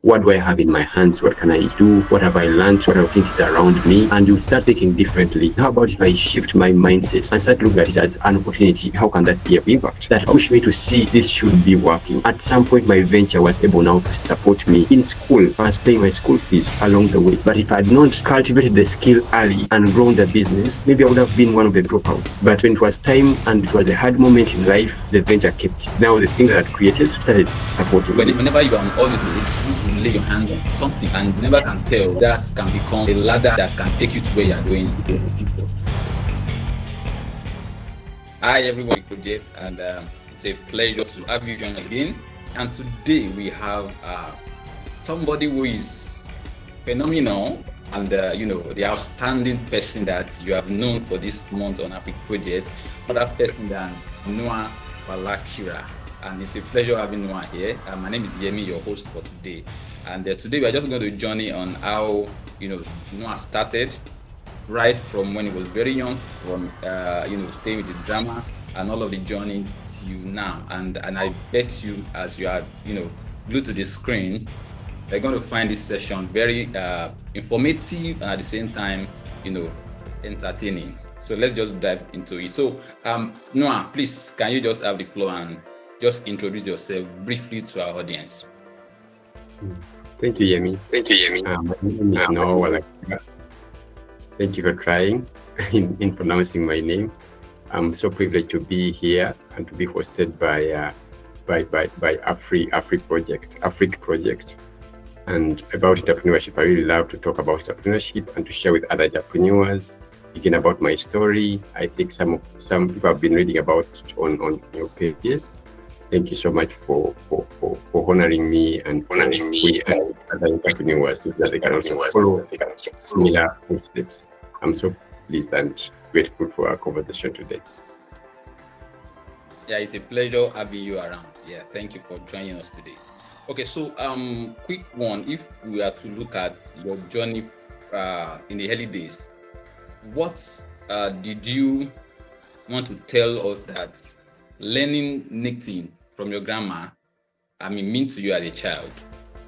what do I have in my hands? What can I do? What have I learned? What I think is around me? And you start thinking differently. How about if I shift my mindset and start looking at it as an opportunity? How can that be of impact? That pushed me to see this should be working. At some point, my venture was able now to support me. In school, I was paying my school fees along the way. But if I had not cultivated the skill early and grown the business, maybe I would have been one of the dropouts. But when it was time and it was a hard moment in life, the venture kept it. Now the thing that I created started supporting me. Whenever you are on holiday, it's good to lay your hand on something, and you never can tell. That can become a ladder that can take you to where you are going in the future. Hi everyone, Project, and it's a pleasure to have you join again. And today we have somebody who is phenomenal and the outstanding person that you have known for this month on Afrik Project. Other person than Noah Walakira, and it's a pleasure having Noah here. My name is Yemi, your host for today, and today we are just going to journey on how Noah started, right from when he was very young, from staying with his grandma, and all of the journey to now. And I bet you, as you are glued to the screen, you're going to find this session very informative and at the same time entertaining. So let's just dive into it. So Noah, please, can you just have the floor and just introduce yourself briefly to our audience? Thank you, Yemi. My name is Noah Walakira. Thank you for trying in pronouncing my name. I'm so privileged to be here and to be hosted by Afrik Project. And about entrepreneurship, I really love to talk about entrepreneurship and to share with other entrepreneurs. Again, about my story. I think some people have been reading about it on your pages. Thank you so much for honoring me and honoring me and other entrepreneurs so that they can also follow similar footsteps. I'm so pleased and grateful for our conversation today. Yeah, it's a pleasure having you around. Yeah, thank you for joining us today. Okay, so quick one. If we are to look at your journey in the early days, what did you want to tell us that learning knitting from your grandma, mean to you as a child?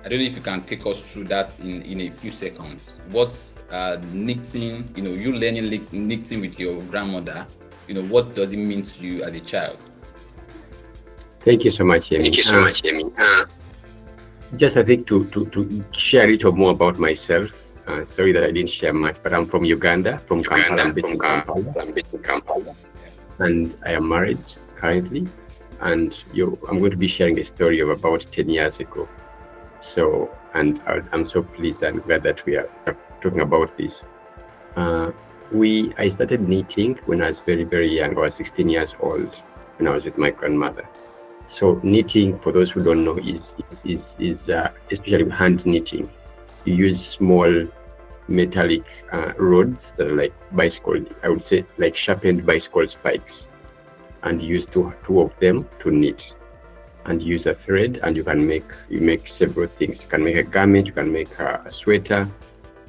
I don't know if you can take us through that in a few seconds. What's knitting, you learning knitting with your grandmother, what does it mean to you as a child? Thank you so much, Yemi. Just I think to share a little more about myself. Sorry that I didn't share much, but I'm from Uganda, from Kampala. I'm based in Kampala. And I am married currently. And I'm going to be sharing a story of about 10 years ago. So, and I'm so pleased and glad that we are talking about this. I started knitting when I was very, very young. I was 16 years old when I was with my grandmother. So knitting, for those who don't know, is especially hand knitting. You use small metallic rods that are like bicycle, I would say like sharpened bicycle spikes, and you use two of them to knit. And you use a thread, and you make several things. You can make a garment, you can make a sweater.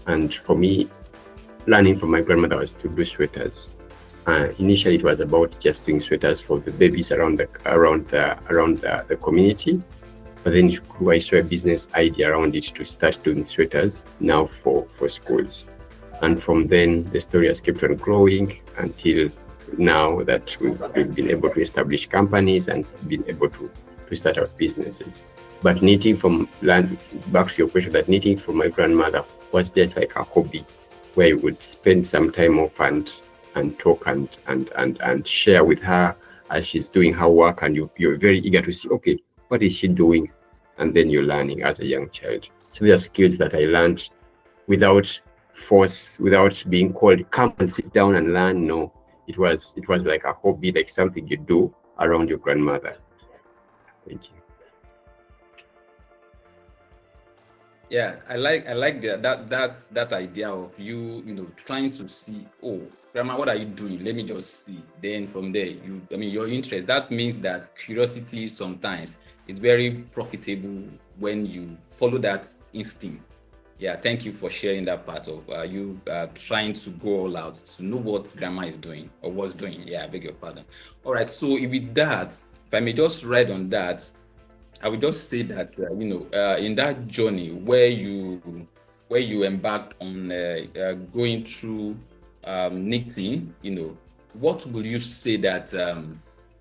And for me, learning from my grandmother was to do sweaters. Initially, it was about just doing sweaters for the babies around the community. But then I saw a business idea around it to start doing sweaters now for schools. And from then, the story has kept on growing until now that we've been able to establish companies and been able to start our businesses. But knitting back to your question, that knitting from my grandmother was just like a hobby where you would spend some time off and talk and share with her as she's doing her work, and you're very eager to see, okay, what is she doing? And then you're learning as a young child. So there are skills that I learned without force, without being called, come and sit down and learn. No, it was like a hobby, like something you do around your grandmother. Thank you. Yeah, I like that idea of you trying to see, oh, grandma, what are you doing? Let me just see. Then from there, your interest. That means that curiosity sometimes is very profitable when you follow that instinct. Yeah, thank you for sharing that part of you trying to go all out to know what grandma is doing or was doing. Yeah, I beg your pardon. All right, so with that, if I may just ride on that, I would just say that in that journey where you embarked on going through knitting, what will you say that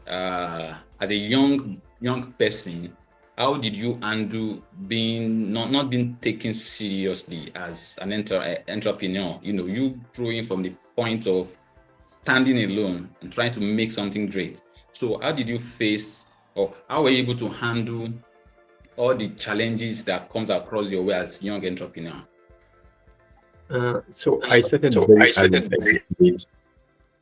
as a young person, how did you handle being not being taken seriously as an entrepreneur? You growing from the point of standing alone and trying to make something great. So how did you face, or how were you able to handle all the challenges that comes across your way as young entrepreneur? So I started very early, like you did,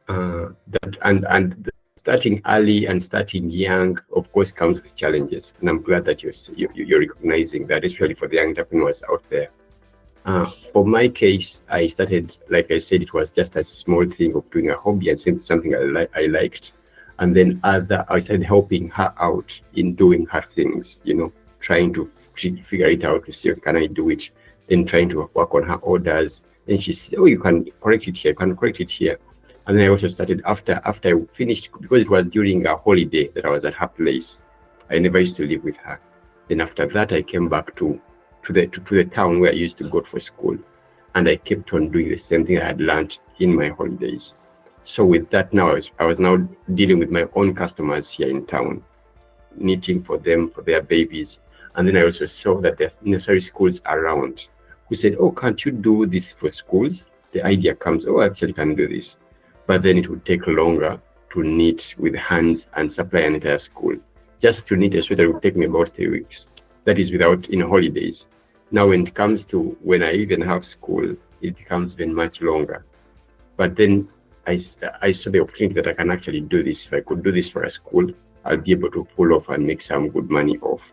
that and starting early and starting young, of course, comes with challenges. And I'm glad that you're recognizing that, especially for the young entrepreneurs out there. For my case, I started, like I said, it was just a small thing of doing a hobby and something I liked. And then I started helping her out in doing her things, trying to figure it out to see, can I do it? Then trying to work on her orders. Then she said, oh, you can correct it here, you can correct it here. And then I also started after I finished, because it was during a holiday that I was at her place. I never used to live with her. Then after that, I came back to the town where I used to go for school, and I kept on doing the same thing I had learned in my holidays. So with that, now I was now dealing with my own customers here in town, knitting for them, for their babies. And then I also saw that there's necessary schools around who said, oh, can't you do this for schools? The idea comes, oh, I actually can do this. But then it would take longer to knit with hands and supply an entire school. Just to knit a sweater would take me about 3 weeks. That is without holidays. Now, when it comes to when I even have school, it becomes even much longer. But then I saw the opportunity that I can actually do this. If I could do this for a school, I'll be able to pull off and make some good money off.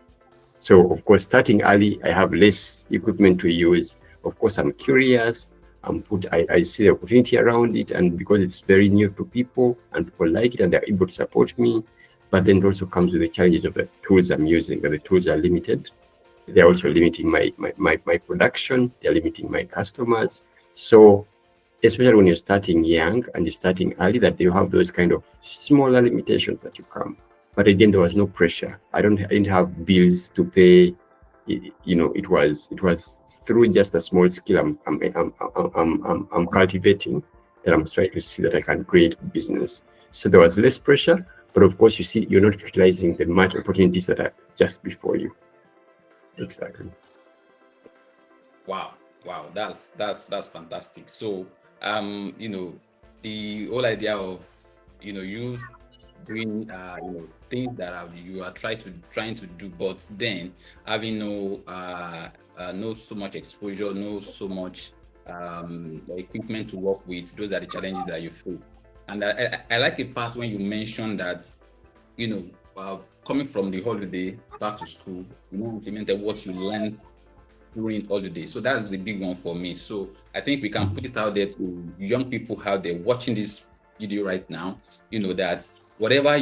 So, of course, starting early, I have less equipment to use. Of course, I'm curious. I see the opportunity around it, and because it's very new to people and people like it and they're able to support me. But then it also comes with the challenges of the tools I'm using, that the tools are limited. They're also limiting my production. They're limiting my customers. So especially when you're starting young and you're starting early, that you have those kind of smaller limitations that you come. But again, there was no pressure. I didn't have bills to pay. It was through just a small skill I'm cultivating that I'm trying to see that I can create a business. So there was less pressure, but of course, you see, you're not utilizing the much opportunities that are just before you. Exactly. Wow, that's fantastic. So, the whole idea of, you doing, things that you are trying to do, but then having no so much exposure, no so much equipment to work with. Those are the challenges that you face. And I like a part when you mentioned that, coming from the holiday back to school, implemented what you learned during holiday. So that's the big one for me. So I think we can put it out there to young people out there watching this video right now, that whatever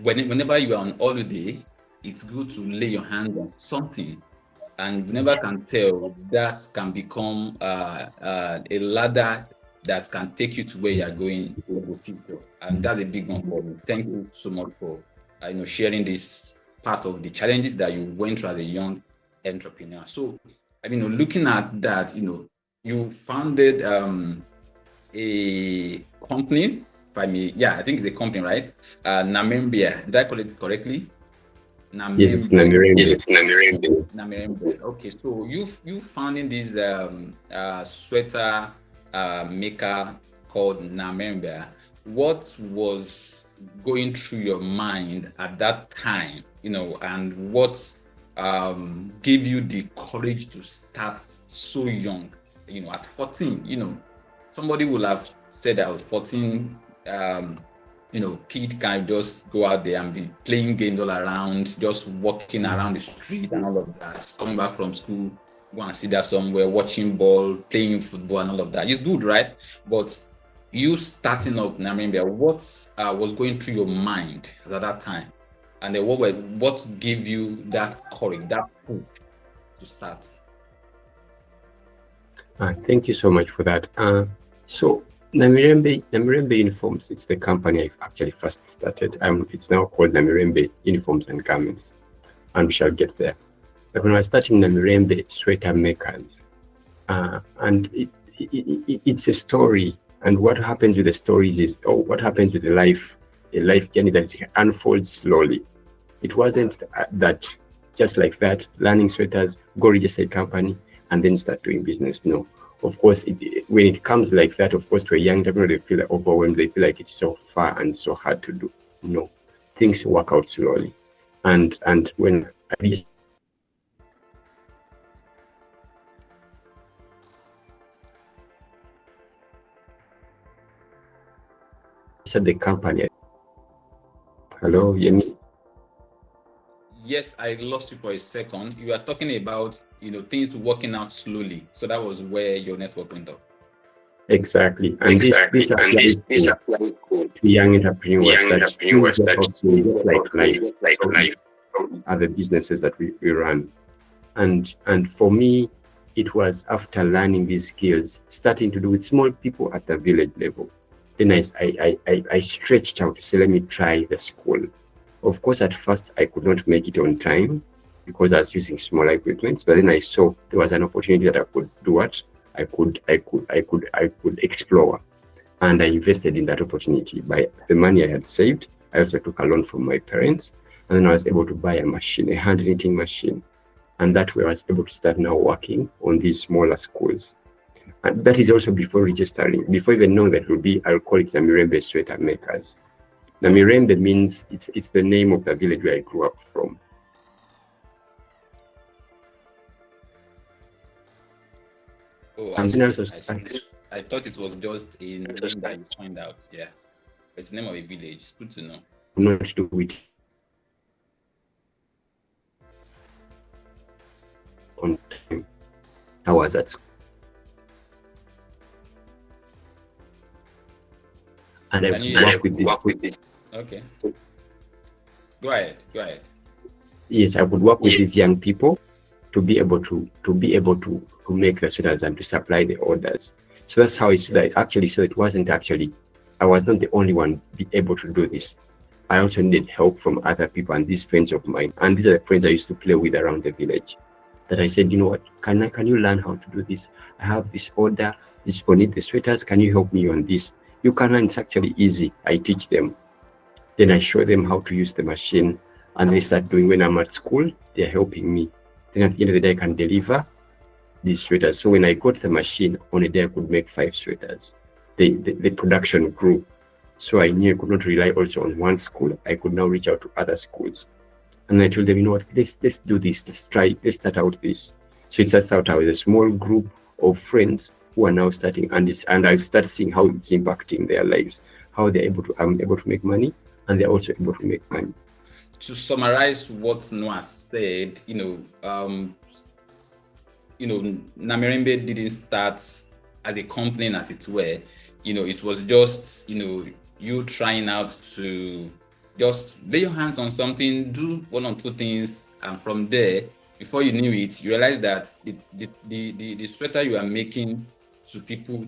whenever you are on holiday, it's good to lay your hand on something, and you never can tell, that can become a ladder that can take you to where you are going in the future. And that's a big one for me. Thank you so much for sharing this part of the challenges that you went through as a young entrepreneur. So, looking at that, you founded a company. If I may, I think it's a company, right? Namirembe. Did I call it correctly? Namirembe. Yes, it's Namirembe. Namirembe. Okay, so you founding this sweater maker called Namirembe. What was going through your mind at that time, and what gave you the courage to start so young, at 14? Somebody will have said I was 14, kid can just go out there and be playing games all around, just walking around the street and all of that, coming back from school, go and sit there somewhere, watching ball, playing football and all of that. It's good, right? But you starting up Namirembe, what was going through your mind at that time? And then what gave you that courage, that push to start? Thank you so much for that. So Namirembe Uniforms, it's the company I've actually first started. It's now called Namirembe Uniforms and Garments, and we shall get there. But when I was starting Namirembe Sweater Makers, and it's a story, and what happens with the stories is, what happens with a life journey that unfolds slowly. It wasn't that just like that, learning sweaters, go register a company, and then start doing business. No. Of course, when it comes like that, of course, to a young entrepreneur, they feel like overwhelmed. They feel like it's so far and so hard to do. No, things work out slowly. And when I said the company, hello, Yemi. Yes, I lost you for a second. You are talking about, things working out slowly. So that was where your network went off. Exactly. And this applies to young entrepreneurs that also just like life are the businesses that we run. And for me, it was after learning these skills, starting to do with small people at the village level. Then I stretched out to say, let me try the school. Of course, at first I could not make it on time because I was using smaller equipment. But then I saw there was an opportunity that I could do what I could explore, and I invested in that opportunity. By the money I had saved, I also took a loan from my parents, and then I was able to buy a machine, a hand knitting machine, and that way I was able to start now working on these smaller schools. And that is also before registering, before even knowing that it would be, I'll call it Namirembe Sweater Makers. Namirembe means it's the name of the village where I grew up from. Oh, I thought it was just a name that you find out. Yeah, it's the name of a village. It's good to know. Not to do it on time. I was at school, and I work with this. Okay. Go ahead. Yes, I would work with these young people to be able to make the sweaters and to supply the orders. So that's how it's like actually. So it wasn't actually, I was not the only one be able to do this. I also needed help from other people and these friends of mine. And these are the friends I used to play with around the village. That I said, you know what, can you learn how to do this? I have this order, this for need the sweaters. Can you help me on this? You can learn. It's actually easy. I teach them. Then I show them how to use the machine, and they start doing. When I'm at school, they're helping me. Then at the end of the day, I can deliver these sweaters. So when I got the machine, on a day I could make 5 sweaters. The production grew. So I knew I could not rely also on one school. I could now reach out to other schools. And I told them, you know what, let's do this. Let's start out this. So it starts out with a small group of friends who are now starting, and I start seeing how it's impacting their lives, how I'm able to make money, and they're also able to make money. To summarize what Noah said, Namirembe didn't start as a company, as it were. It was just, you trying out to just lay your hands on something, do 1 or 2 things, and from there, before you knew it, you realize that the sweater you are making to people,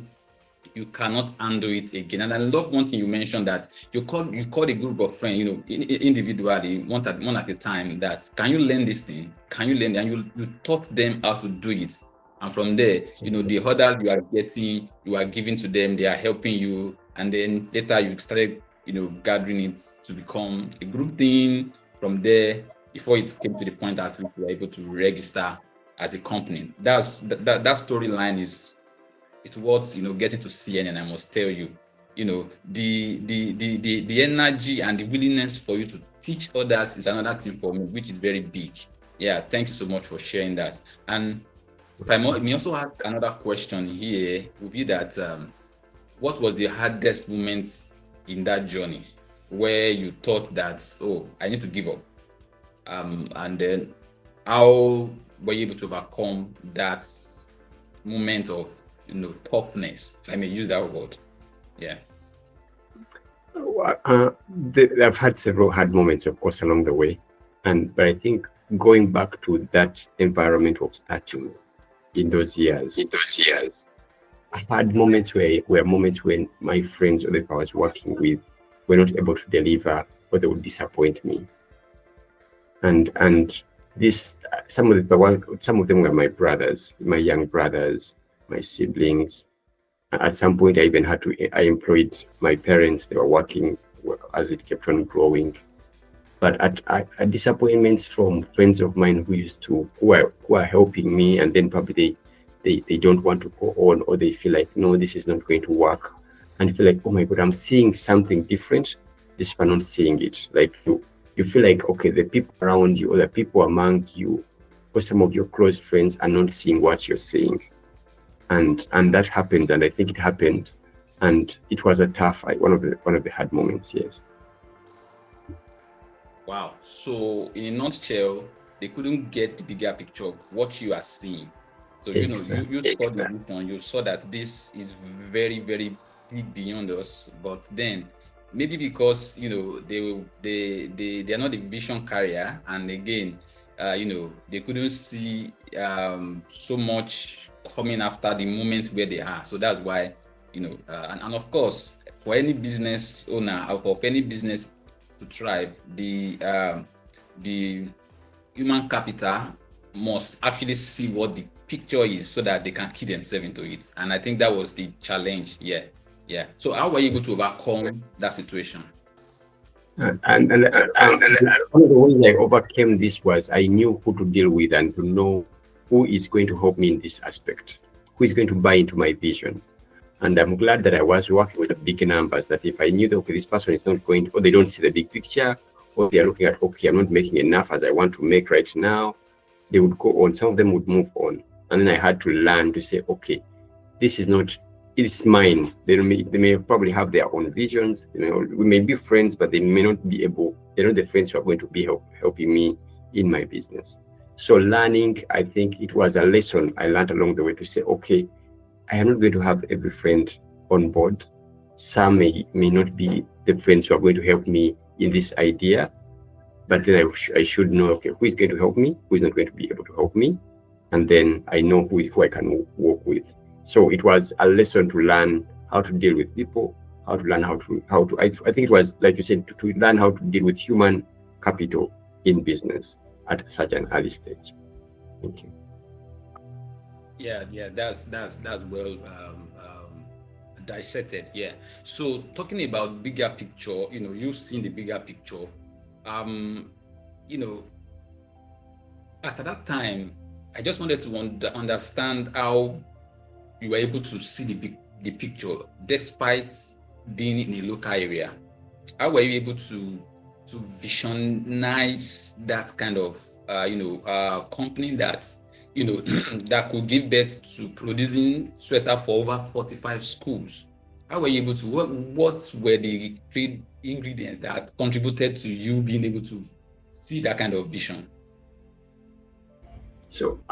you cannot handle it again. And I love one thing you mentioned, that you called a group of friends, individually, one at a time, that can you learn this thing? Can you learn? And you taught them how to do it. And from there, the orders you are getting, you are giving to them, they are helping you. And then later you started, gathering it to become a group thing. From there, before it came to the point that we were able to register as a company. That storyline it's worth getting to CNN. I must tell you, the energy and the willingness for you to teach others is another thing for me, which is very big. Yeah, thank you so much for sharing that. And if I may also have another question here, would be that what was the hardest moments in that journey where you thought that, I need to give up, and then how were you able to overcome that moment of toughness, if I may use that word? Yeah. I've had several hard moments, of course, along the way, but I think going back to that environment of starting in those years, I had moments where moments when my friends or the people I was working with were not able to deliver, or they would disappoint me. And this some of them were my brothers, my young brothers, my siblings. At some point, I employed my parents. They were working as it kept on growing. But at disappointments from friends of mine who are helping me, and then probably they don't want to go on, or they feel like, no, this is not going to work, and feel like, oh my God, I'm seeing something different. These people are not seeing it. Like you feel like, okay, the people around you or the people among you or some of your close friends are not seeing what you're seeing. And that happened, and I think it happened, and it was a tough, one of the hard moments, yes. Wow. So in a nutshell, they couldn't get the bigger picture of what you are seeing. So you saw the vision, you saw that this is very, very big beyond us, but then maybe because they are not the vision carrier, and again, they couldn't see so much coming after the moment where they are. So that's why and of course, for any business owner or for any business to thrive, the human capital must actually see what the picture is so that they can key themselves into it. And I think that was the challenge. Yeah. So how were you able to overcome that situation? And one of the ways I overcame this was I knew who to deal with and to know who is going to help me in this aspect, who is going to buy into my vision. And I'm glad that I was working with the big numbers, that if I knew that, okay, this person is not going to, or they don't see the big picture, or they are looking at, okay, I'm not making enough as I want to make right now, they would go on. Some of them would move on. And then I had to learn to say, okay, this is not, it's mine. They may probably have their own visions. We may be friends, but they may not be able, they're not the friends who are going to be helping me in my business. So learning, I think it was a lesson I learned along the way to say, okay, I am not going to have every friend on board. Some may not be the friends who are going to help me in this idea, but then I should know, okay, who is going to help me, who is not going to be able to help me, and then I know who I can work with. So it was a lesson to learn how to deal with people, how to learn how to. I think it was, like you said, to learn how to deal with human capital in business at such an early stage. Thank you. Yeah, that's well dissected. Yeah. So talking about bigger picture, you've seen the bigger picture. At that time, I just wanted to understand how you were able to see the picture despite being in a local area. How were you able to visionize that kind of company that that could give birth to producing sweater for over 45 schools? How were you able to, what were the ingredients that contributed to you being able to see that kind of vision? So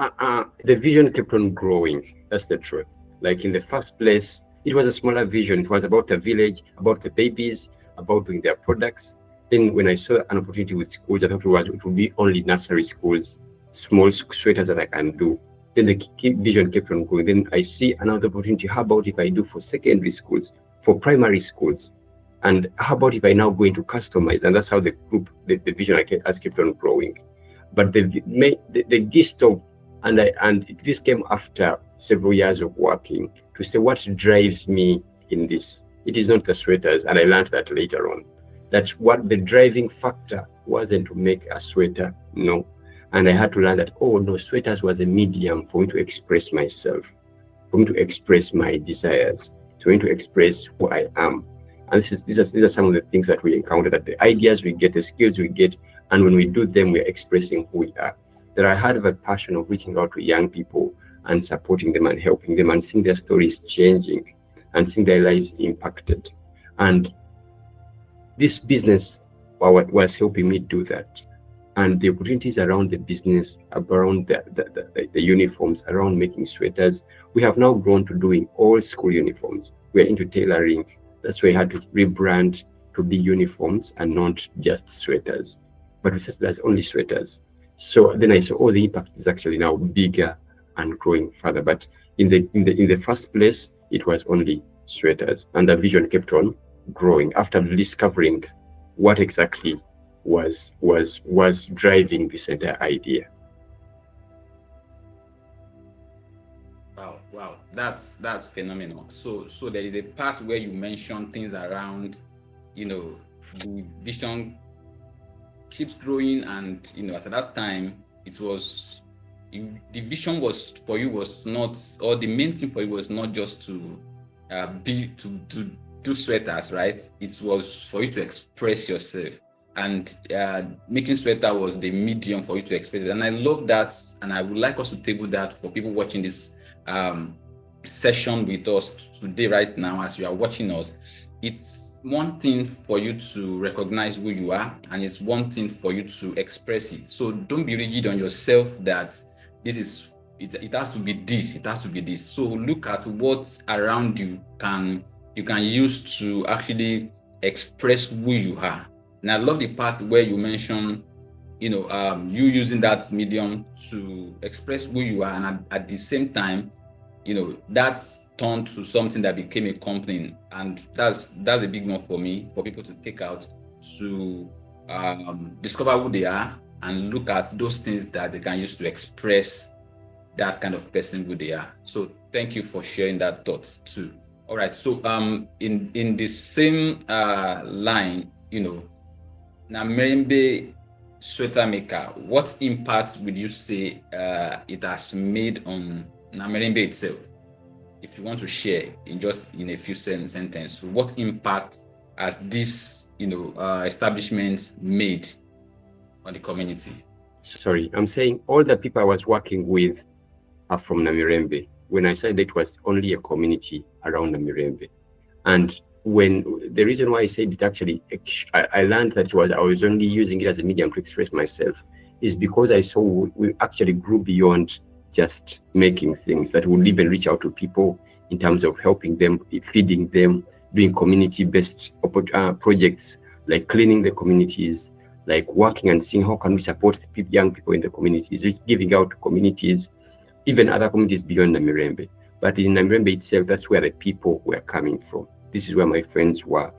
the vision kept on growing. That's the truth. Like in the first place, it was a smaller vision. It was about the village, about the babies, about doing their products. Then when I saw an opportunity with schools, I thought it would be only nursery schools, small sweaters that I can do. Then the vision kept on going. Then I see another opportunity. How about if I do for secondary schools, for primary schools? And how about if I now go into customize? And that's how the vision has kept on growing. But the gist of, and this came after several years of working to say what drives me in this. It is not the sweaters, and I learned that later on. That what the driving factor wasn't to make a sweater, no. And I had to learn that, oh no, sweaters was a medium for me to express myself, for me to express my desires, for me to express who I am. And these are some of the things that we encounter, that the ideas we get, the skills we get, and when we do them, we're expressing who we are. That I had a passion of reaching out to young people and supporting them and helping them and seeing their stories changing and seeing their lives impacted. And this business was helping me do that. And the opportunities around the business, around the uniforms, around making sweaters, we have now grown to doing all school uniforms. We're into tailoring. That's why I had to rebrand to be uniforms and not just sweaters. But we said that's only sweaters. So then I saw, the impact is actually now bigger and growing further. But in the first place, it was only sweaters. And the vision kept on growing after discovering what exactly was driving this entire idea. Wow, that's phenomenal. So there is a part where you mention things around, the vision keeps growing, and at that time it was the vision was for you was not, or the main thing for you was not just to do sweaters, right? It was for you to express yourself, and making sweater was the medium for you to express it. And I love that, and I would like us to table that for people watching this session with us today right now. As you are watching us, it's one thing for you to recognize who you are, and it's one thing for you to express it. So don't be rigid on yourself that this is it has to be this, it has to be this. So look at what's around you you can use to actually express who you are. And I love the part where you mention you using that medium to express who you are, and at the same time, that's turned to something that became a company. And that's a big one for me, for people to take out, to discover who they are and look at those things that they can use to express that kind of person who they are. So thank you for sharing that thought too. All right, so in the same line, Namirembe Sweater Maker, what impact would you say it has made on Namirembe itself? If you want to share in a few sentences, what impact has this establishment made on the community? Sorry, I'm saying all the people I was working with are from Namirembe. When I said it was only a community around Namirembe, and the reason why I said it, actually, I learned that I was only using it as a medium to express myself, is because I saw we actually grew beyond just making things, that would even reach out to people in terms of helping them, feeding them, doing community-based projects, like cleaning the communities, like working and seeing how can we support young people in the communities, giving out to communities, even other communities beyond Namirembe. But in Namirembe itself, that's where the people were coming from. This is where my friends were,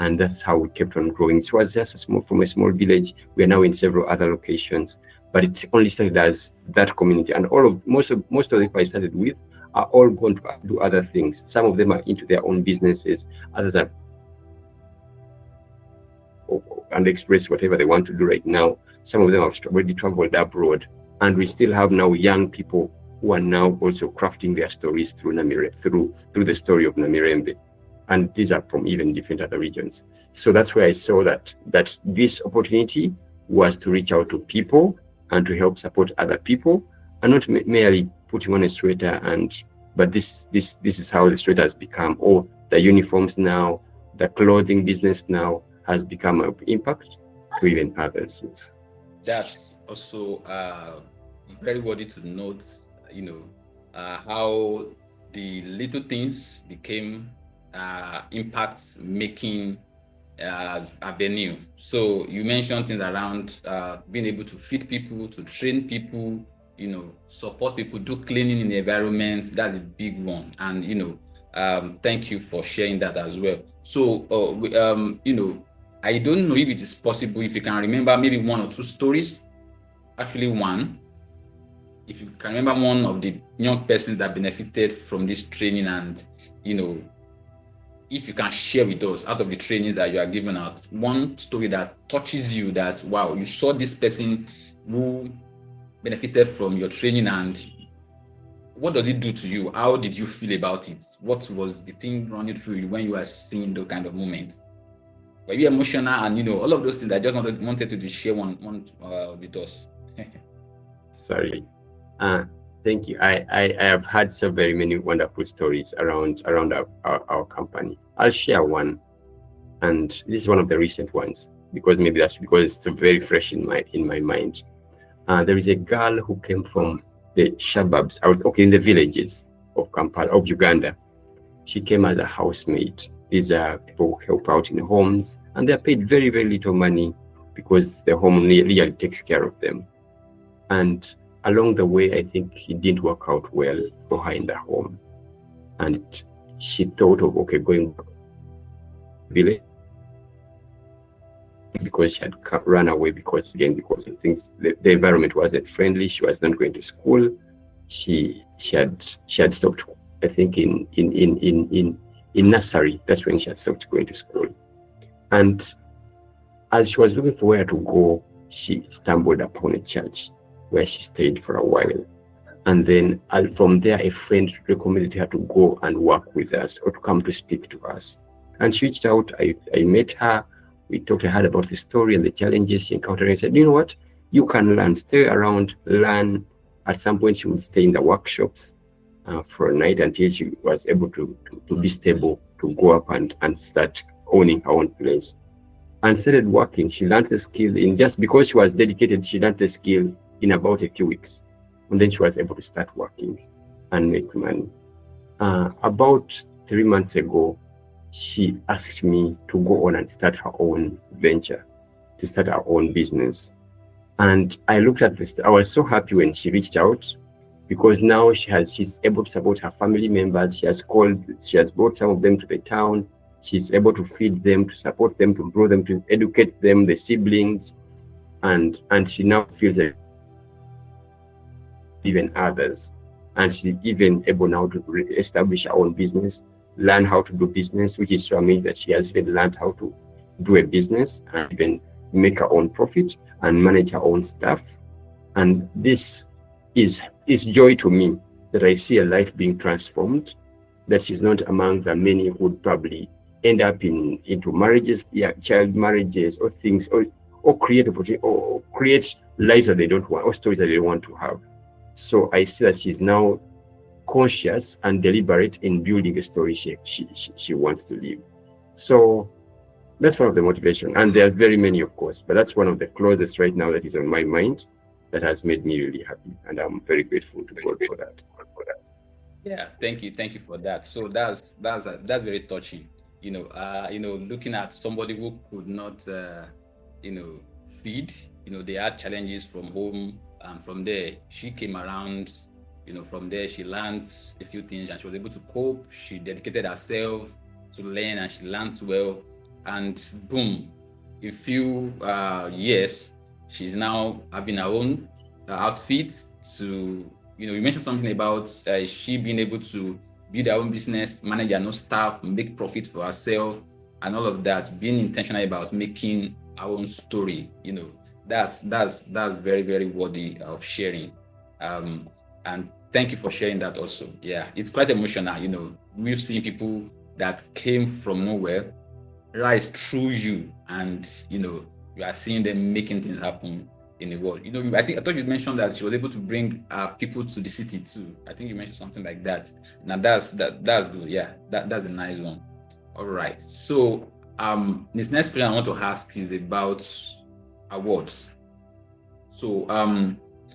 and that's how we kept on growing. So it was just from a small village. We are now in several other locations, but it only started as that community. And most of the people I started with are all going to do other things. Some of them are into their own businesses, others are and express whatever they want to do right now. Some of them have already traveled abroad, and we still have now young people who are now also crafting their stories through the story of Namirembe. And these are from even different other regions. So that's where I saw that this opportunity was to reach out to people and to help support other people, and not merely putting on a sweater. But this is how the sweater has become, or the uniforms now, the clothing business now has become of impact to even others. That's also very worthy to note. How the little things became impacts making avenue. So you mentioned things around being able to feed people, to train people, support people, do cleaning in the environment. That's a big one. And thank you for sharing that as well. So I don't know if it is possible, if you can remember maybe one or two stories. Actually, one. If you can remember one of the young persons that benefited from this training, and if you can share with us, out of the trainings that you are giving out, one story that touches you, that wow, you saw this person who benefited from your training, and what does it do to you? How did you feel about it? What was the thing running through you when you were seeing those kind of moments? Were you emotional, and all of those things? I just wanted to share one with us. Sorry. Thank you. I have had so very many wonderful stories around our company. I'll share one, and this is one of the recent ones, because maybe that's because it's very fresh in my mind. There is a girl who came from the suburbs, in the villages of Kampala, of Uganda. She came as a housemaid. These are people who help out in homes, and they're paid very, very little money because the home really takes care of them. And along the way, I think it didn't work out well for her in the home. And she thought of going back to the village, because she had run away because of things, the environment wasn't friendly. She was not going to school. She had stopped, I think, in nursery. That's when she had stopped going to school. And as she was looking for where to go, she stumbled upon a church where she stayed for a while. And then from there, a friend recommended her to go and work with us, or to come to speak to us. And she reached out. I met her. We talked to her about the story and the challenges she encountered. I said, you know what? You can learn, stay around, learn. At some point, she would stay in the workshops for a night until she was able to be stable, to go up and start owning her own place. And started working. She learned the skill just because she was dedicated. She learned the skill in about a few weeks. And then she was able to start working and make money. About 3 months ago, she asked me to go on and start her own venture, to start her own business. And I looked at this. I was so happy when she reached out, because now she's able to support her family members. She has brought some of them to the town. She's able to feed them, to support them, to grow them, to educate them, the siblings. And she now feels like even others. And she's even able now to establish her own business, learn how to do business, which is so amazing that she has even learned how to do a business and even make her own profit and manage her own stuff. And this is joy to me, that I see a life being transformed, that she's not among the many who would probably end up into marriages, child marriages, or things, or create opportunity, or create lives that they don't want, or stories that they don't want to have. So I see that she's now conscious and deliberate in building a story she wants to live. So that's one of the motivation, and there are very many, of course, but that's one of the closest right now that is on my mind, that has made me really happy, and I'm very grateful to God for that. Yeah, thank you for that. So that's very touching. Looking at somebody who could not, feed. They had challenges from home, and from there she came around. From there she learned a few things, and she was able to cope. She dedicated herself to learn, and she learned well. And boom, in few years, she's now having her own outfits. To you mentioned something about she being able to build her own business, manage her own staff, make profit for herself, and all of that. Being intentional about making our own story, that's very, very worthy of sharing. And thank you for sharing that also. Yeah, it's quite emotional. We've seen people that came from nowhere rise through you, and you are seeing them making things happen in the world. I thought you mentioned that she was able to bring people to the city too. I think you mentioned something like that. Now that's good. Yeah, that's a nice one. All right. So this next question I want to ask is about awards. So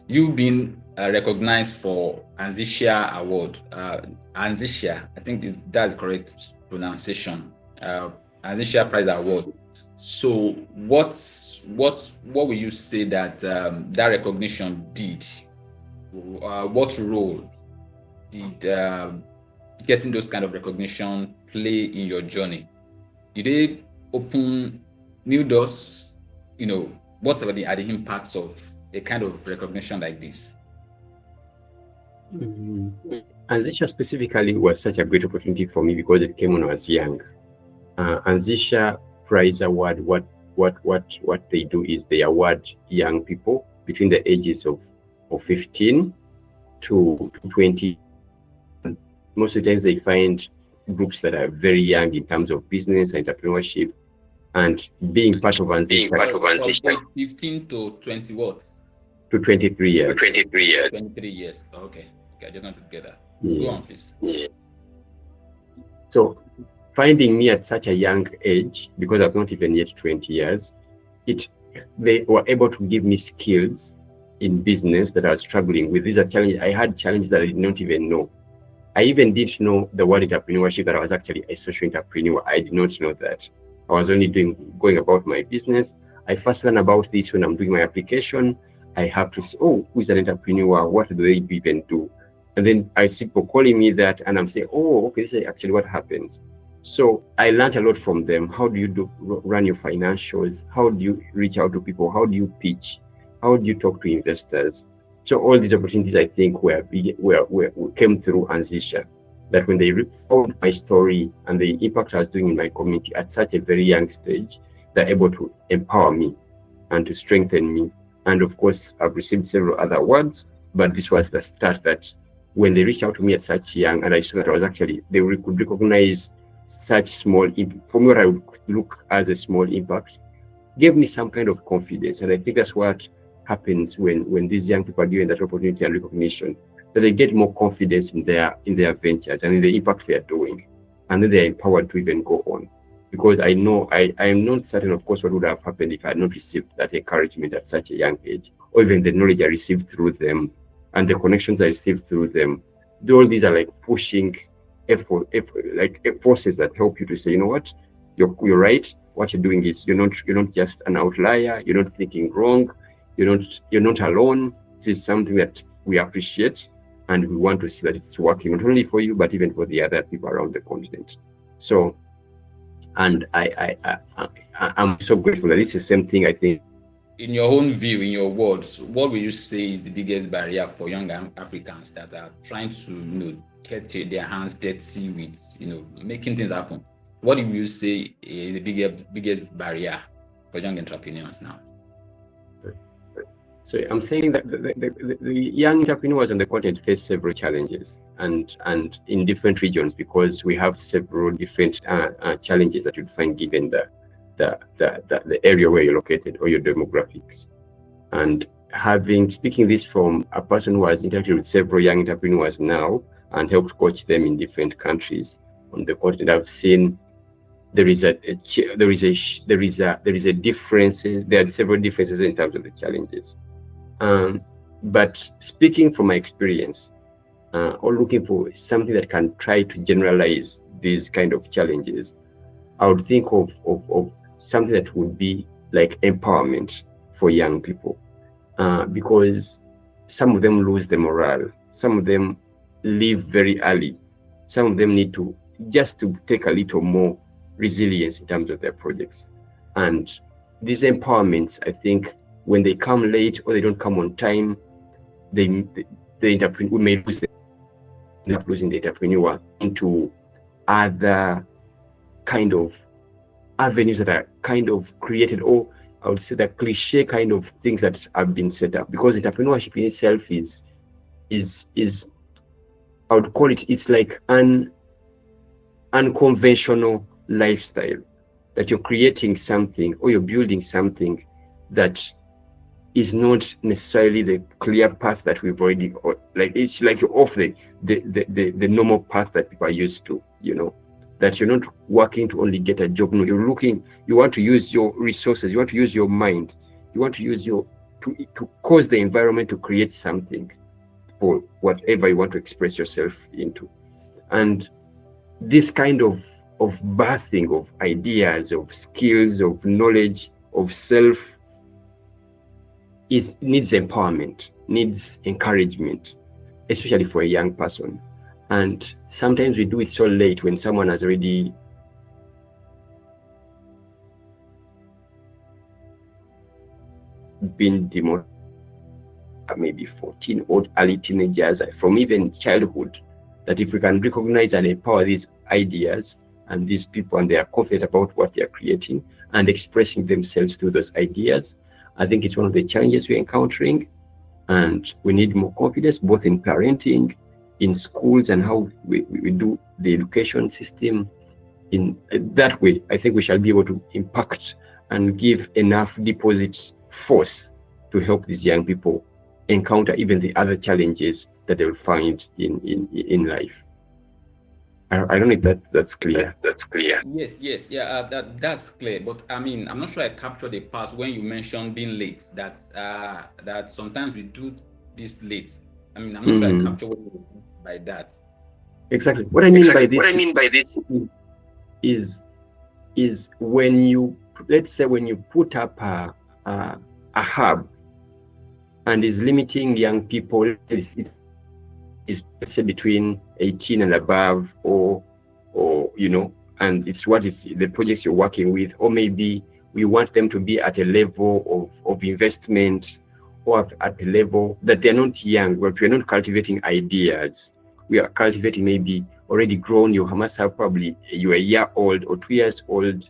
you've been recognized for ANZISHA award. ANZISHA, I think that's correct pronunciation. ANZISHA Prize Award. So what will you say that that recognition did? What role did getting those kind of recognition play in your journey? Did they open new doors? What are the impacts of a kind of recognition like this? ANZISHA specifically was such a great opportunity for me because it came when I was young. ANZISHA Prize Award, what they do is they award young people between the ages of 15 to 20. Most of the times they find groups that are very young in terms of business, entrepreneurship, and being part of ANZISHA. 15 to 20 what? To 23 years. 23 years. Okay, I just want to get that. Yes. Go on, please. Yes. So finding me at such a young age, because I was not even yet 20 years, they were able to give me skills in business that I was struggling with. These are challenges. I had challenges that I did not even know. I even didn't know the word entrepreneurship, that I was actually a social entrepreneur. I did not know that. I was only going about my business. I first learned about this when I'm doing my application. I have to say, who is an entrepreneur? What do they even do? And then I see people calling me that, and I'm saying, oh, okay, this is actually what happens. So I learned a lot from them. How do you run your financials? How do you reach out to people? How do you pitch? How do you talk to investors? So all these opportunities, I think, came through Anzisha. That when they found my story and the impact I was doing in my community at such a very young stage, they're able to empower me and to strengthen me. And of course, I've received several other awards, but this was the start that when they reached out to me at such young, and I saw that I was actually, could recognize such small, for me, what I would look as a small impact, gave me some kind of confidence. And I think that's what happens when these young people are given that opportunity and recognition, that they get more confidence in their ventures and in the impact they are doing. And then they're empowered to even go on. Because I know, I am not certain, of course, what would have happened if I had not received that encouragement at such a young age, or even the knowledge I received through them and the connections I received through them. All these are like pushing forces that help you to say, you know what, you're right. What you're doing is you're not just an outlier. You're not thinking wrong. You're not alone. This is something that we appreciate, and we want to see that it's working not only for you but even for the other people around the continent. So, and I'm so grateful that it's the same thing. I think, in your own view, in your words, what would you say is the biggest barrier for young Africans that are trying to get their hands dirty with making things happen? What do you say is the biggest barrier for young entrepreneurs now? So I'm saying that the young entrepreneurs on the continent face several challenges, and in different regions, because we have several different challenges that you'd find given the area where you're located or your demographics. And speaking this from a person who has interacted with several young entrepreneurs now and helped coach them in different countries on the continent, I've seen there are several differences in terms of the challenges. But speaking from my experience, or looking for something that can try to generalize these kind of challenges, I would think of something that would be like empowerment for young people, because some of them lose the morale, some of them leave very early, some of them need to take a little more resilience in terms of their projects. And these empowerments, I think, when they come late or they don't come on time, we may losing the entrepreneur into other kind of avenues that are kind of created, or I would say the cliche kind of things that have been set up. Because entrepreneurship in itself is I would call it's like an unconventional lifestyle, that you're creating something or you're building something that is not necessarily the clear path that we've already, it's like you're off the normal path that people are used to, that you're not working to only get a job. No, you want to use your resources, you want to use your mind, you want to use to cause the environment to create something for whatever you want to express yourself into. And this kind of birthing of ideas, of skills, of knowledge, of self needs empowerment, needs encouragement, especially for a young person. And sometimes we do it so late, when someone has already been demoted, maybe 14 or early teenagers, from even childhood, that if we can recognize and empower these ideas and these people, and they are confident about what they are creating and expressing themselves through those ideas, I think it's one of the challenges we're encountering. And we need more confidence, both in parenting, in schools, and how we do the education system. In that way, I think we shall be able to impact and give enough deposits force to help these young people encounter even the other challenges that they will find in life. I don't know if that's clear. That's clear. Yes, yeah, that's clear. But I mean, I'm not sure I captured the part when you mentioned being late. That sometimes we do this late. I mean, I'm not sure I captured what you mean by that. Exactly. What I mean by this is when you, let's say, when you put up a hub and is limiting young people, it's is, let's say, between 18 and above, or and it's what is the projects you're working with, or maybe we want them to be at a level of investment, or at a level that they're not young, but we're not cultivating ideas. We are cultivating maybe already grown. You must have probably you're a year old or 2 years old.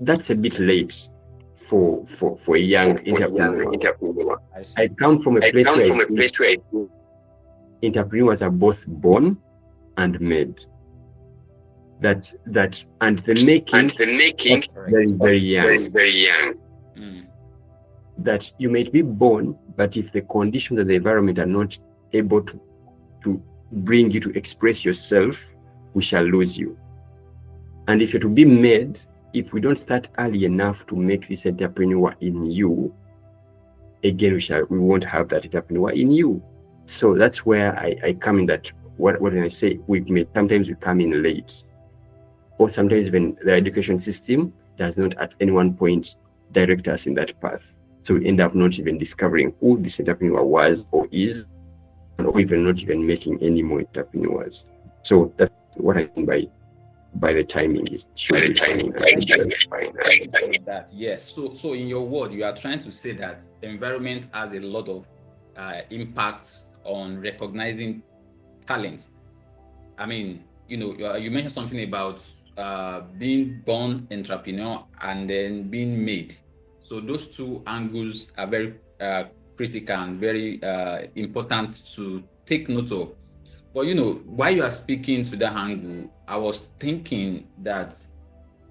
That's a bit late for a young entrepreneur. I come from a place where entrepreneurs are both born and made. That and the making that's very young. That you might be born, but if the conditions of the environment are not able to bring you to express yourself, we shall lose you. And if you're to be made, if we don't start early enough to make this entrepreneur in you, again we won't have that entrepreneur in you. So that's where I come in. That what when I say sometimes we come in late, or sometimes even the education system does not at any one point direct us in that path. So we end up not even discovering who this entrepreneur was or is, or even not even making any more entrepreneurs. So that's what I mean by the timing is that. Yes. So in your word, you are trying to say that the environment has a lot of impact on recognizing talents. I mean, you mentioned something about being born entrepreneur and then being made. So those two angles are very critical and very important to take note of. But while you are speaking to that angle, I was thinking that,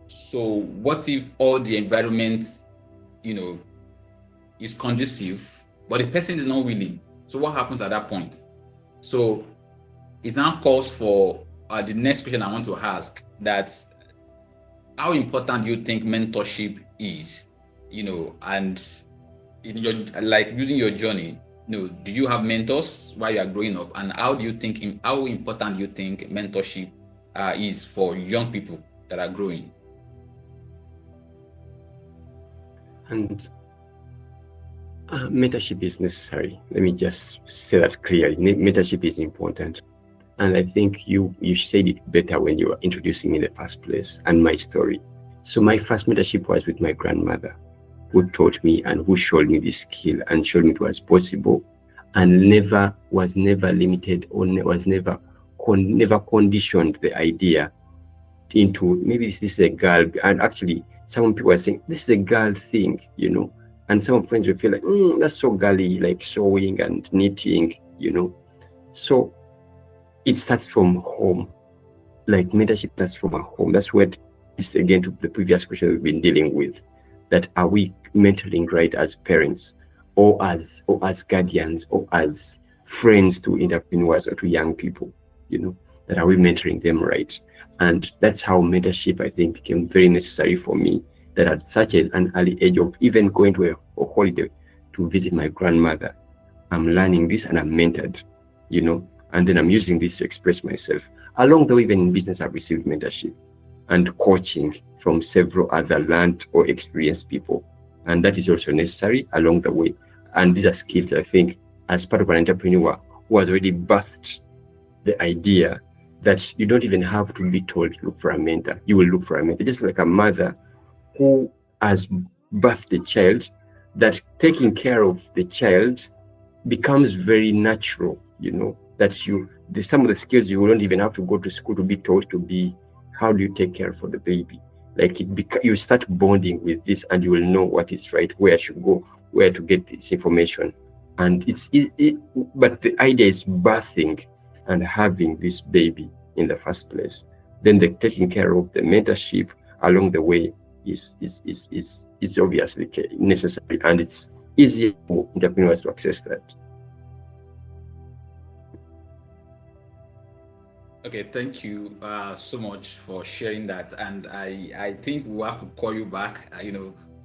so what if all the environment, is conducive, but the person is not willing? So what happens at that point? So it now calls for the next question I want to ask, that how important do you think mentorship is? And in your, like, using your journey, do you have mentors while you are growing up? And how important do you think mentorship is for young people that are growing? And mentorship is necessary. Let me just say that clearly. Mentorship is important. And I think you said it better when you were introducing me in the first place and my story. So my first mentorship was with my grandmother, who taught me and who showed me this skill and showed me it was possible, and was never limited, or was never conditioned the idea into maybe this is a girl. And actually some people are saying this is a girl thing, and some friends will feel like that's so girly, like sewing and knitting, So it starts from home. Like mentorship starts from a home. That's what is, again, to the previous question we've been dealing with, that are we mentoring right as parents, or as guardians, or as friends to entrepreneurs or to young people, that are we mentoring them right? And that's how mentorship, I think, became very necessary for me, that at such an early age of even going to a holiday to visit my grandmother, I'm learning this and I'm mentored, and then I'm using this to express myself. Along the way, even in business, I've received mentorship and coaching from several other learned or experienced people. And that is also necessary along the way. And these are skills, I think, as part of an entrepreneur who has already birthed the idea that you don't even have to be told to look for a mentor. You will look for a mentor. Just like a mother who has birthed the child, that taking care of the child becomes very natural, that some of the skills you don't even have to go to school to be told to be. How do you take care for the baby? Like you start bonding with this, and you will know what is right, where I should go, where to get this information. And but the idea is birthing and having this baby in the first place. Then the taking care of the mentorship along the way is obviously necessary, and it's easier for entrepreneurs to access that. Okay, thank you so much for sharing that. And I think we'll have to call you back,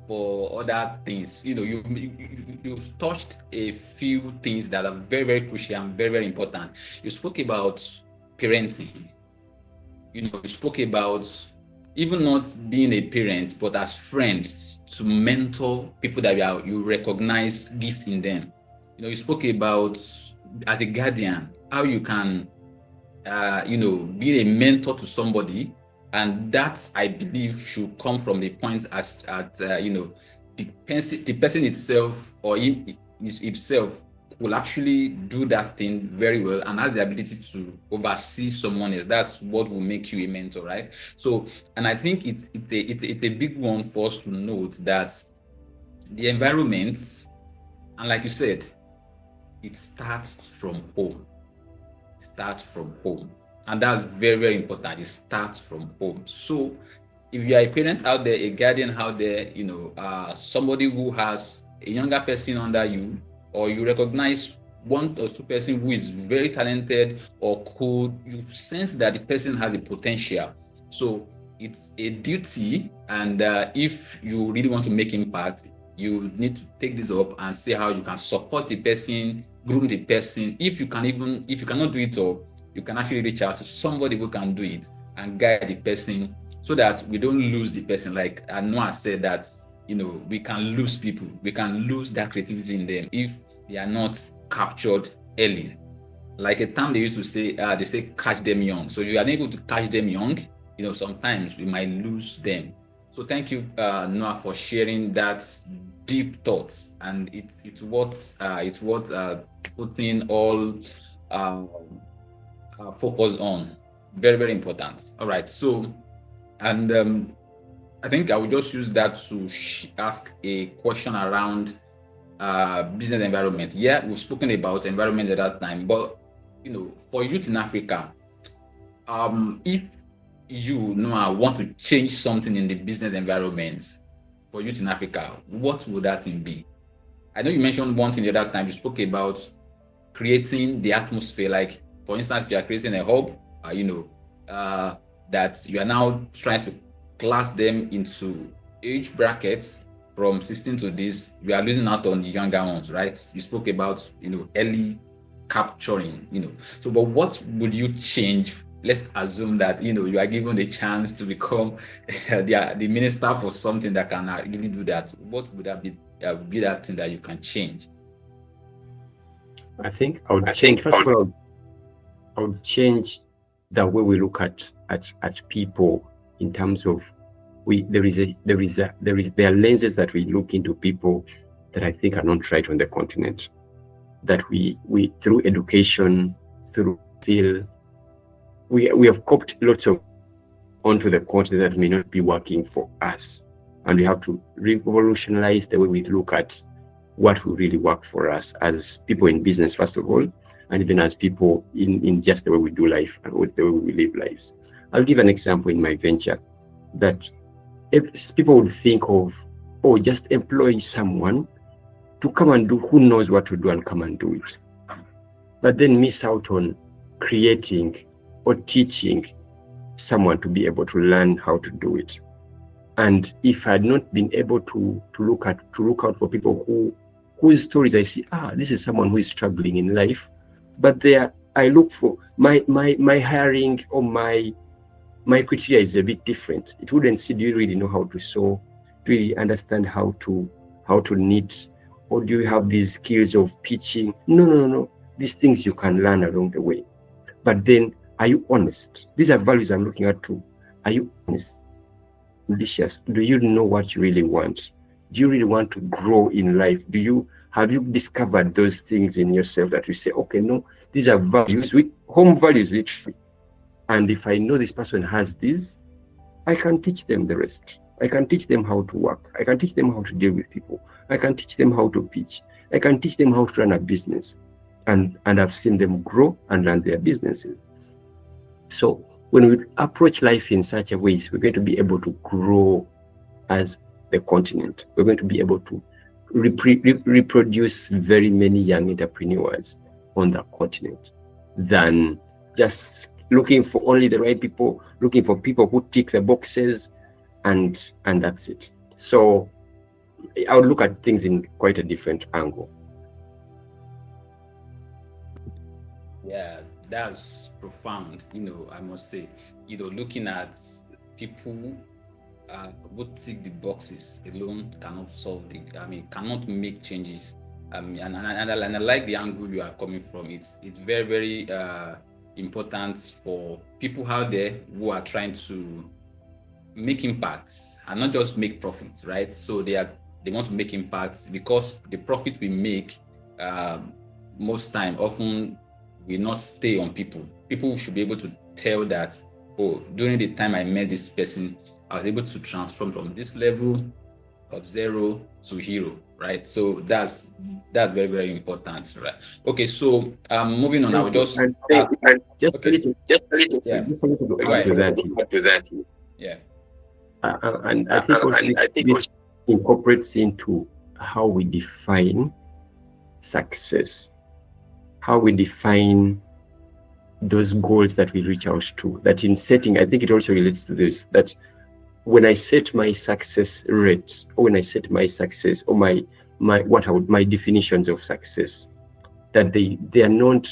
for other things. You've touched a few things that are very, very crucial and very, very important. You spoke about parenting. You spoke about even not being a parent, but as friends, to mentor people that you recognize gift in them. you spoke about as a guardian, how you can, be a mentor to somebody, and that I believe should come from the points the person itself or himself will actually do that thing very well and has the ability to oversee someone else. That's what will make you a mentor, right? So, and I think it's a big one for us to note that the environment, and like you said, it starts from home. It starts from home. And that's very, very important. It starts from home. So if you are a parent out there, a guardian out there, somebody who has a younger person under you, or you recognize one or two person who is very talented or cool, you sense that the person has a potential. So it's a duty, and if you really want to make impact, you need to take this up and see how you can support the person, groom the person. If you cannot do it all, you can actually reach out to somebody who can do it and guide the person, so that we don't lose the person. Like Noah said, that we can lose people, we can lose that creativity in them if they are not captured early. Like a term they used to say, they say catch them young. So if you are unable to catch them young, sometimes we might lose them. So thank you, Noah, for sharing that deep thoughts, and it's what putting all focus on. Very, very important. All right. So, and I think I will just use that to ask a question around business environment. Yeah, we've spoken about environment at that time, but for youth in Africa, if you want to change something in the business environment for youth in Africa, what would that thing be? I know you mentioned one thing the other time. You spoke about creating the atmosphere. Like, for instance, if you are creating a hub, that you are now trying to class them into age brackets from 16 to this, we are losing out on the younger ones, right? You spoke about, early capturing, So, but what would you change? Let's assume that, you are given the chance to become the minister for something that can really do that. What would that be? Be that thing that you can change? I think I would change. First of all, I would change the way we look at people in terms of there are lenses that we look into people that I think are not right on the continent. That we through education, through feel, we have copied lots of onto the continent that may not be working for us, and we have to revolutionize the way we look at what will really work for us as people in business, first of all, and even as people in just the way we do life and the way we live lives. I'll give an example in my venture that if people would think of, just employ someone to come and do, who knows what to do and come and do it, but then miss out on creating or teaching someone to be able to learn how to do it. And if I had not been able to look out for people whose stories I see, this is someone who is struggling in life, but I look for my hiring or my criteria is a bit different. It wouldn't say, do you really know how to sew? Do you really understand how to knit? Or do you have these skills of pitching? No. These things you can learn along the way. But then, are you honest? These are values I'm looking at too. Are you honest? Ambitious? Do you know what you really want? Do you really want to grow in life? Have you discovered those things in yourself that you say, okay, no, these are values, home values literally. And if I know this person has these, I can teach them the rest. I can teach them how to work. I can teach them how to deal with people. I can teach them how to pitch. I can teach them how to run a business. And I've seen them grow and run their businesses. So when we approach life in such a way, we're going to be able to grow as the continent. We're going to be able to reproduce very many young entrepreneurs on the continent than just looking for only the right people, looking for people who tick the boxes, and that's it. So I would look at things in quite a different angle. Yeah, that's profound. I must say, looking at people who tick the boxes alone cannot cannot make changes. And I like the angle you are coming from. It's very, very important for people out there who are trying to make impacts and not just make profits, right? So they want to make impacts, because the profit we make most time often will not stay on people. People should be able to tell that, oh, during the time I met this person, I was able to transform from this level of 0 to hero, right? So that's very, very important, right? Okay, so moving on, I will just to add to that. Yeah. And I think also this incorporates into how we define success, how we define those goals that we reach out to. That in setting, I think it also relates to this, that when I set my success rate, or when I set my success, or my definitions of success, that they are not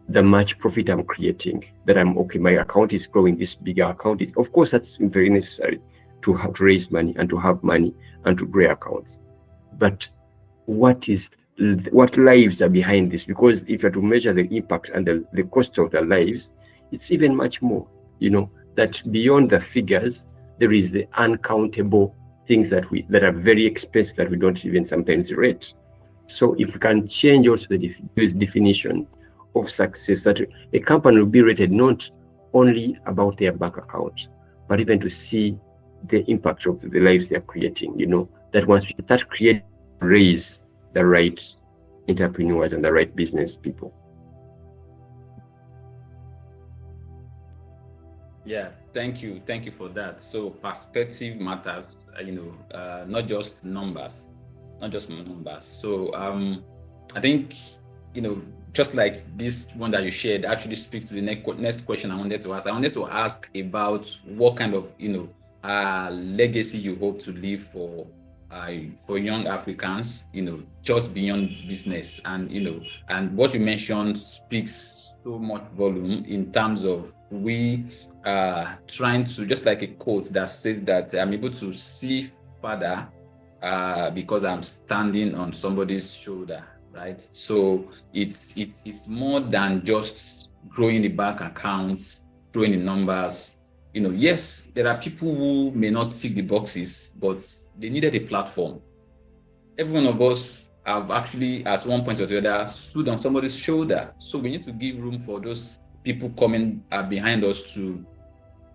the much profit I'm creating, that I'm okay, my account is growing, this bigger account is, of course, that's very necessary to have to raise money and to have money and to grow accounts. But what lives are behind this? Because if you're to measure the impact and the cost of the lives, it's even much more, that beyond the figures, there is the uncountable things that are very expensive, that we don't even sometimes rate. So if we can change also the definition of success, that a company will be rated not only about their bank account, but even to see the impact of the lives they are creating, that once we start creating, raise the right entrepreneurs and the right business people. Yeah, thank you for that. So perspective matters, not just numbers. So I think, just like this one that you shared actually speaks to the next question I wanted to ask. I wanted to ask about what kind of legacy you hope to leave for young Africans, just beyond business, and and what you mentioned speaks so much volume in terms of we trying to, just like a quote that says that I'm able to see further because I'm standing on somebody's shoulder, right? So it's more than just growing the bank accounts, growing the numbers. Yes, there are people who may not tick the boxes, but they needed a platform. Every one of us have actually, at one point or the other, stood on somebody's shoulder. So we need to give room for those people coming behind us to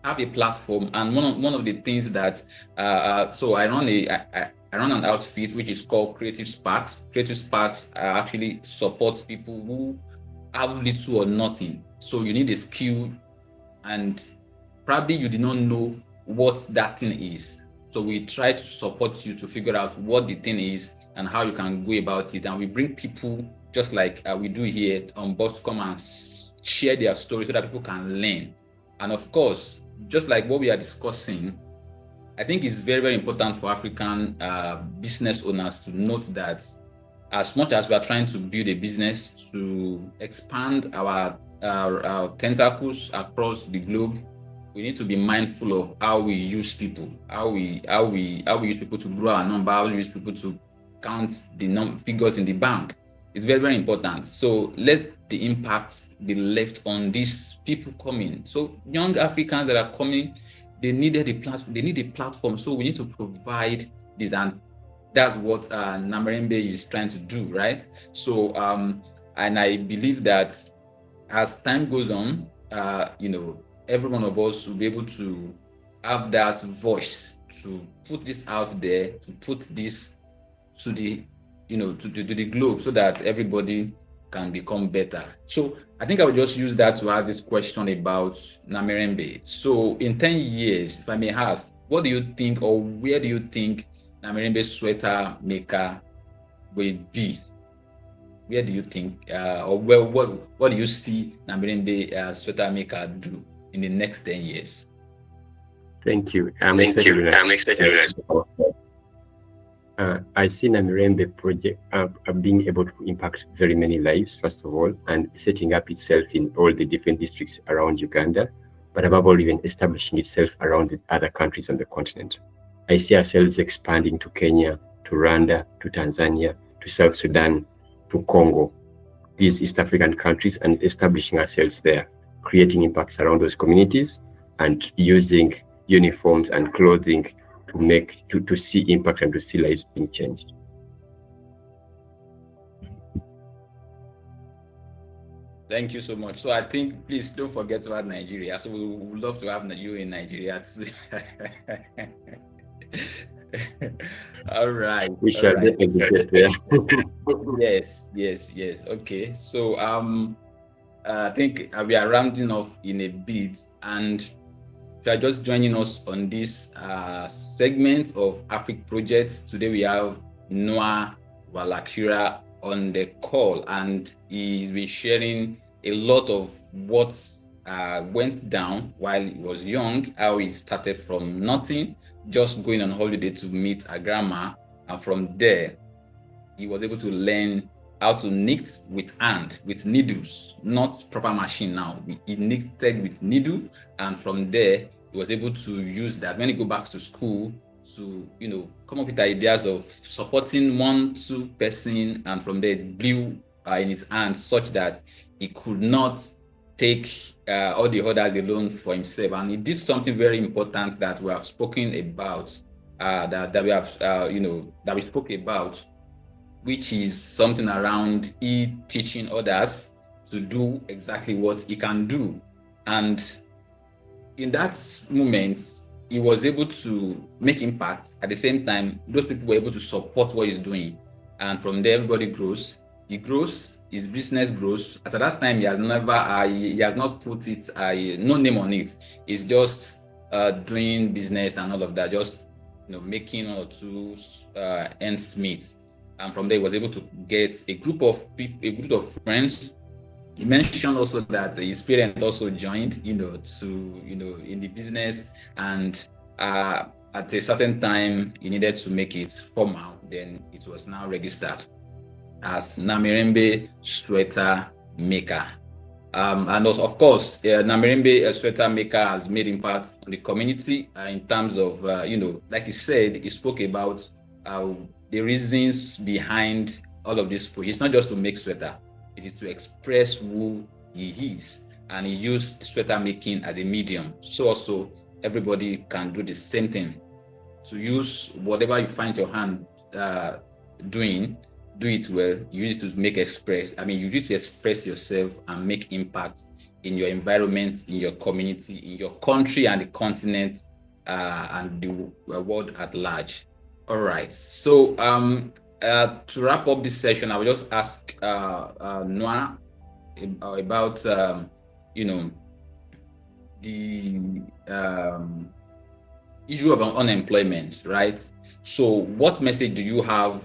have a platform. And one of the things that so I run an outfit which is called Creative Sparks. Creative Sparks actually supports people who have little or nothing. So you need a skill, and probably you did not know what that thing is. So we try to support you to figure out what the thing is and how you can go about it. And we bring people, just like we do here on board, to come and share their stories so that people can learn. And of course, just like what we are discussing, I think it's very, very important for African business owners to note that as much as we are trying to build a business to expand our tentacles across the globe, we need to be mindful of how we use people, how we use people to grow our number, how we use people to count the figures in the bank. It's very, very important. So let the impact be left on these people coming. So young Africans that are coming, they needed a platform. They need a platform. So we need to provide this, and that's what Namirembe is trying to do, right? So and I believe that as time goes on, every one of us will be able to have that voice to put this out there, to put this to the to the globe, so that everybody can become better. So I think I will just use that to ask this question about Namirembe. So in 10 years, if I may ask, what do you think, or where do you think Namirembe Sweater Maker will be? Where do you think, or what do you see Namirembe Sweater Maker do in the next 10 years? Thank you. I'm excited. I see Namirembe Project being able to impact very many lives, first of all, and setting up itself in all the different districts around Uganda, but above all, even establishing itself around the other countries on the continent. I see ourselves expanding to Kenya, to Rwanda, to Tanzania, to to South Sudan, to Congo, these East African countries, and establishing ourselves there, creating impacts around those communities, and using uniforms and clothing to see impact and to see lives being changed. Thank you so much. So I think, please don't forget to add Nigeria. So we would love to have you in Nigeria too. All right. We shall definitely get there. Yes. Okay. So I think we are rounding off in a bit, and if you are just joining us on this segment of Afrik Project, today we have Noah Walakira on the call, and he's been sharing a lot of what went down while he was young, how he started from nothing, just going on holiday to meet a grandma, and from there he was able to learn how to knit with hand, with needles, not proper machine now. He knitted with needle, and from there he was able to use that when he go back to school to, come up with ideas of supporting 1-2 person, and from there it blew in his hands such that he could not take all the others alone for himself. And he did something very important that we have spoken about, that we spoke about, which is something around he teaching others to do exactly what he can do. And in that moment, he was able to make impact. At the same time, those people were able to support what he's doing. And from there, everybody grows. He grows, his business grows. At that time, he has not put it, no name on it. It's just doing business and all of that, just making 1 or 2 ends meet. And from there, he was able to get a group of people, a group of friends. He mentioned also that his parents also joined, in the business. And at a certain time, he needed to make it formal. Then it was now registered as Namirembe Sweater Maker. And also, of course, Namirembe Sweater Maker has made impact on the community in terms of, like he said, he spoke about the reasons behind all of this. It's not just to make sweater, it is to express who he is. And he used sweater making as a medium. So also, everybody can do the same thing. To use whatever you find your hand doing, do it well. You use it to you use it to express yourself and make impact in your environment, in your community, in your country and the continent, and the world at large. All right. So to wrap up this session, I will just ask Noah about the issue of unemployment, right? So what message do you have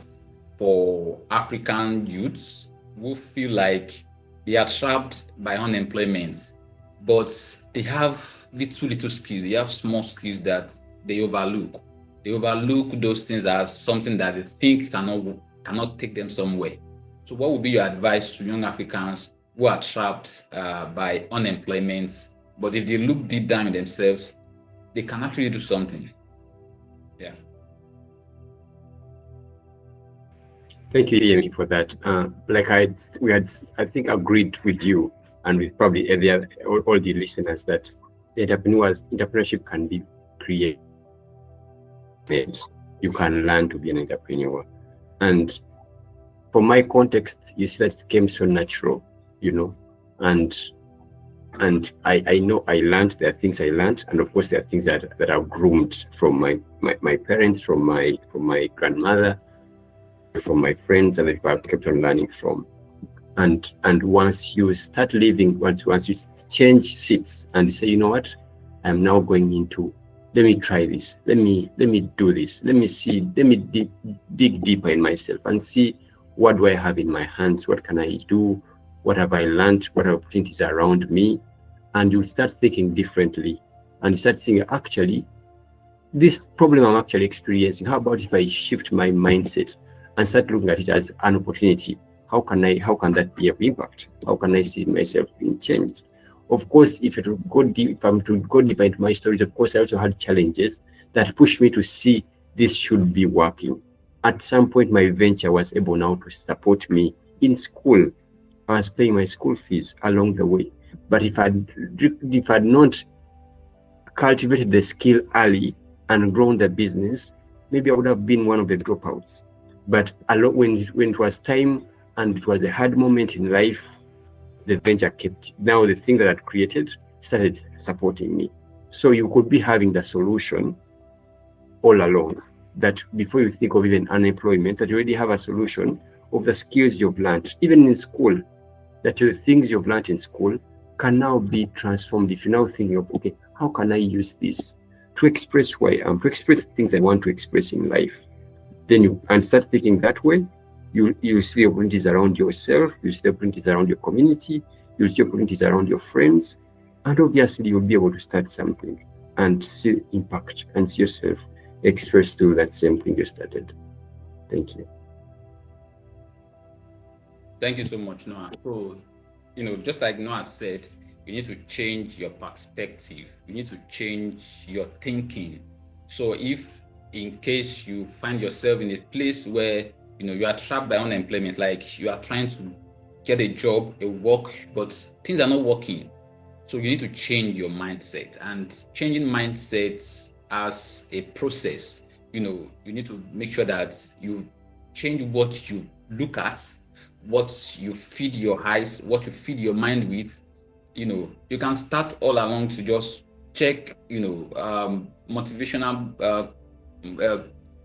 for African youths who feel like they are trapped by unemployment, but they have little skills, they have small skills that they overlook? They overlook those things as something that they think cannot take them somewhere. So what would be your advice to young Africans who are trapped by unemployment, but if they look deep down in themselves, they can actually do something? Yeah. Thank you, Oluyemi, for that. I think agreed with you and with probably all the listeners that the entrepreneurship can be created. You can learn to be an entrepreneur. And from my context, you see that it came so natural, and I know I learned, there are things I learned, and of course there are things that are groomed from my parents, from my grandmother, from my friends, and that I've kept on learning from. And once you start living, once you change seats and you say, you know what, I'm now going into, let me try this, let me do this, let me dig deeper in myself and see what do I have in my hands, what can I do, what have I learned, what are opportunities around me. And you start thinking differently, and you start saying, actually, this problem I'm actually experiencing, how about if I shift my mindset and start looking at it as an opportunity? How can that be of impact? How can I see myself being changed? Of course, if I'm to go deeper into my stories, of course, I also had challenges that pushed me to see this should be working. at some point my venture was able now to support me in school. I was paying my school fees along the way. But if I'd not cultivated the skill early and grown the business, maybe I would have been one of the dropouts. But when it was time and it was a hard moment in life, the venture kept. Now the thing that I'd created started supporting me. So you could be having the solution all along, that before you think of even unemployment, that you already have a solution of the skills you've learned, even in school, that the things you've learned in school can now be transformed. If you're now thinking of, okay, how can I use this to express who I am, to express things I want to express in life? Then you and start thinking that way. You see opportunities around yourself, you see opportunities around your community, you see opportunities around your friends, and obviously you'll be able to start something and see impact and see yourself expressed through that same thing you started. Thank you. Thank you so much, Noah. So, just like Noah said, you need to change your perspective. You need to change your thinking. So if in case you find yourself in a place where you are trapped by unemployment, like you are trying to get a job, a work, but things are not working. So you need to change your mindset, and changing mindsets as a process. You need to make sure that you change what you look at, what you feed your eyes, what you feed your mind with. You can start all along to just check, motivational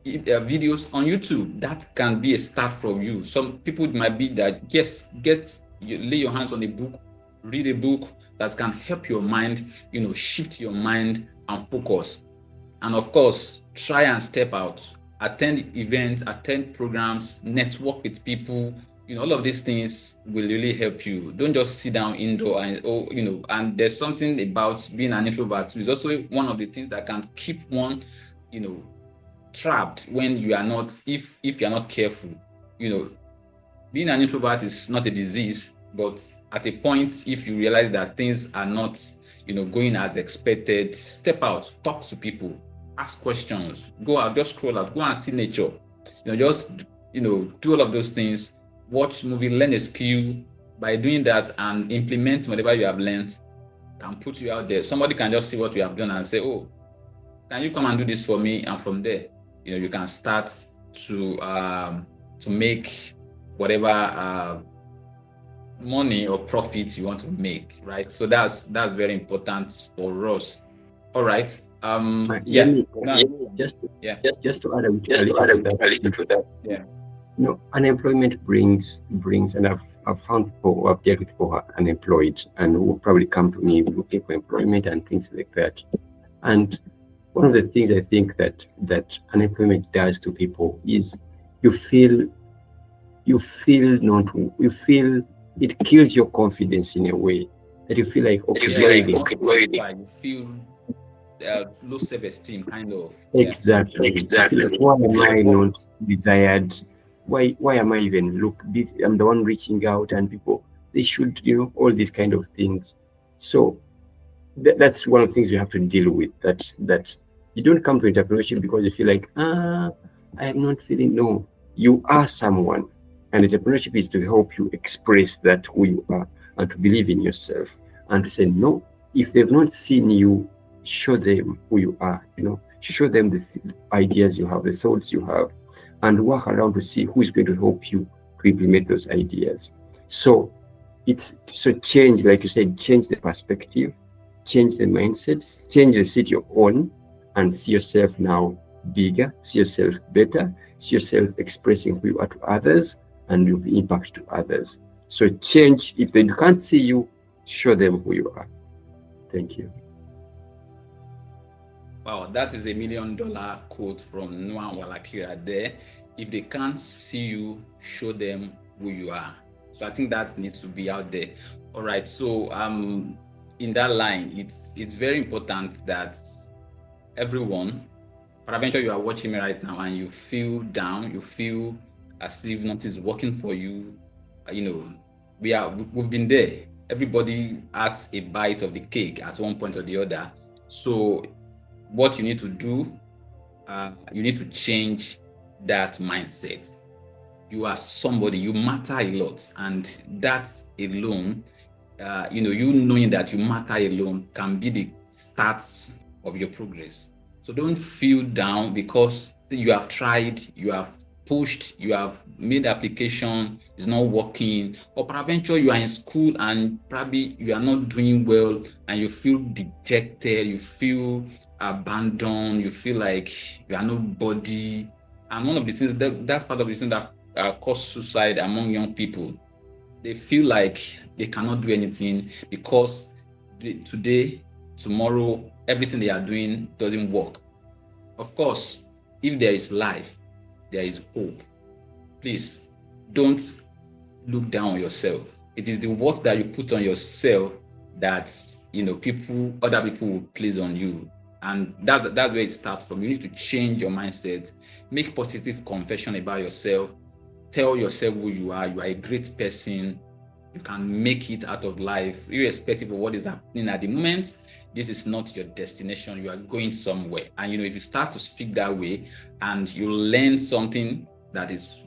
videos on YouTube. That can be a start from you. Some people might be that, yes, lay your hands on a book, read a book that can help your mind, shift your mind and focus. And of course, try and step out, attend events, attend programs, network with people. All of these things will really help you. Don't just sit down indoor and there's something about being an introvert. It's also one of the things that can keep one, trapped when you are not, if you're not careful. Being an introvert is not a disease, but at a point, if you realize that things are not, going as expected, step out, talk to people, ask questions, go out, just scroll out, go and see nature, just, do all of those things, watch movie, learn a skill. By doing that and implement whatever you have learned, can put you out there. Somebody can just see what you have done and say, oh, can you come and do this for me? And from there, you can start to make whatever money or profit you want to make, right? So that's very important for us. All right. Just to add a little to that. Yeah. Unemployment brings, and I've found people who have dealt with people who are unemployed and who will probably come to me looking for employment and things like that. And one of the things I think that unemployment does to people is you feel it kills your confidence in a way that you feel like, you feel low self-esteem, kind of. Exactly. Like, why am I not desired? Why am I even I'm the one reaching out, and people, they should, all these kind of things. So that's one of the things you have to deal with, that you don't come to entrepreneurship because you feel like, I am not feeling. No, you are someone, and entrepreneurship is to help you express that who you are and to believe in yourself and to say, no, if they've not seen you, show them who you are, show them the ideas you have, the thoughts you have, and work around to see who is going to help you to implement those ideas. So change, like you said, change the perspective, change the mindset, change the seat you're on, and see yourself now bigger, see yourself better, see yourself expressing who you are to others and with impact to others. So change. If they can't see you, show them who you are. Thank you. Wow, that is $1 million quote from Noah Walakira there. If they can't see you, show them who you are. So I think that needs to be out there. All right. So in that line, it's very important that everyone, peradventure you are watching me right now and you feel down, you feel as if nothing is working for you, we've been there. Everybody has a bite of the cake at one point or the other. So what you need to do, you need to change that mindset, you are somebody, you matter a lot, and that alone, you knowing that you matter alone can be the start of your progress. So don't feel down because you have tried, you have pushed, you have made application, it's not working, or peradventure you are in school and probably you are not doing well and you feel dejected, you feel abandoned, you feel like you are nobody. And one of the things that's part of the thing that cause suicide among young people. They feel like they cannot do anything because today, tomorrow, everything they are doing doesn't work. Of course, if there is life, there is hope. Please don't look down on yourself. It is the work that you put on yourself that other people will place on you. And that's where it starts from. You need to change your mindset, make positive confession about yourself, tell yourself who you are. You are a great person. You can make it out of life, irrespective of what is happening at the moment. This is not your destination. You are going somewhere. And if you start to speak that way and you learn something that is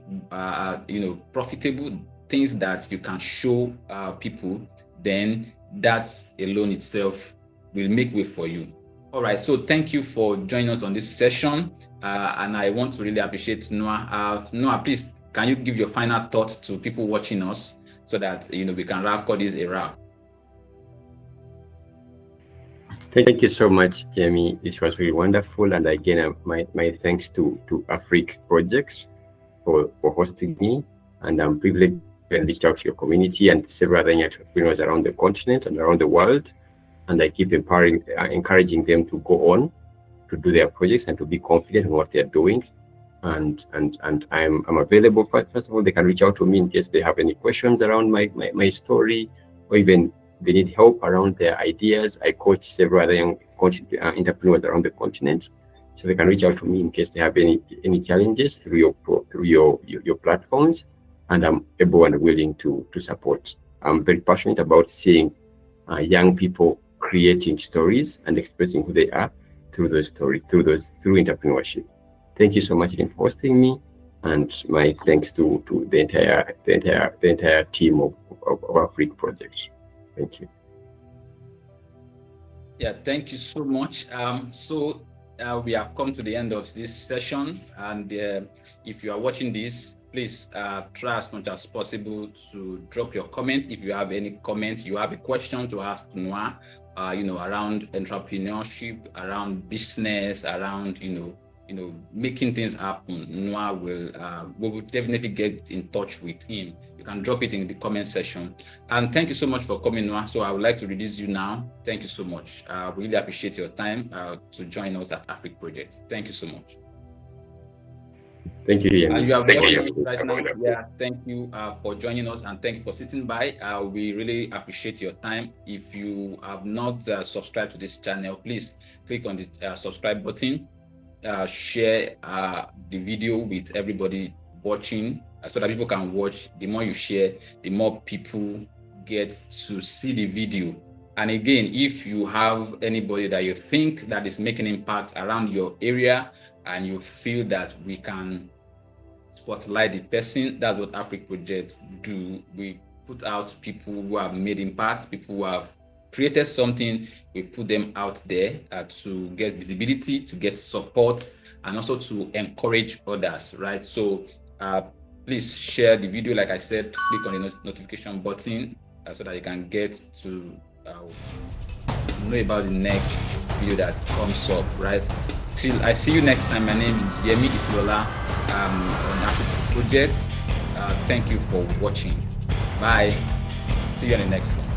profitable, things that you can show people, then that alone itself will make way for you. All right, so thank you for joining us on this session. And I want to really appreciate Noah. Noah, please, can you give your final thoughts to people watching us so that we can record this era? Thank you so much, Yemi. This was really wonderful. And again, my thanks to Afrik Project for hosting me. And I'm privileged to reach out to your community and several other entrepreneurs around the continent and around the world. And I keep encouraging them to go on to do their projects and to be confident in what they're doing. And I'm available. First of all, they can reach out to me in case they have any questions around my story, or even they need help around their ideas. I coach several other young entrepreneurs around the continent, so they can reach out to me in case they have any challenges through your platforms, and I'm able and willing to support. I'm very passionate about seeing young people creating stories and expressing who they are through those stories, through entrepreneurship. Thank you so much again for hosting me, and my thanks to the entire team of Afrik Project. Thank you. Yeah, thank you so much. So we have come to the end of this session, and if you are watching this, please try as much as possible to drop your comments. If you have any comments, you have a question to ask Noah, around entrepreneurship, around business, around making things happen, Noah we will definitely get in touch with him. You can drop it in the comment section. And thank you so much for coming, Noah. So I would like to release you now. Thank you so much. We really appreciate your time to join us at Afrik Project. Thank you so much. Thank you. And you have right now. Yeah, thank you for joining us, and thank you for sitting by. We really appreciate your time. If you have not subscribed to this channel, please click on the subscribe button. Share the video with everybody watching so that people can watch. The more you share, the more people get to see the video. And again, if you have anybody that you think that is making impact around your area and you feel that we can spotlight the person, that's what Afrik Project do. We put out people who have made impact, people who have created something. We put them out there to get visibility, to get support, and also to encourage others, right? So please share the video. Like I said, click on the notification button so that you can get to know about the next video that comes up, right? Till I see you next time. My name is Oluyemi Itulola on Afrik Project. Thank you for watching. Bye. See you on the next one.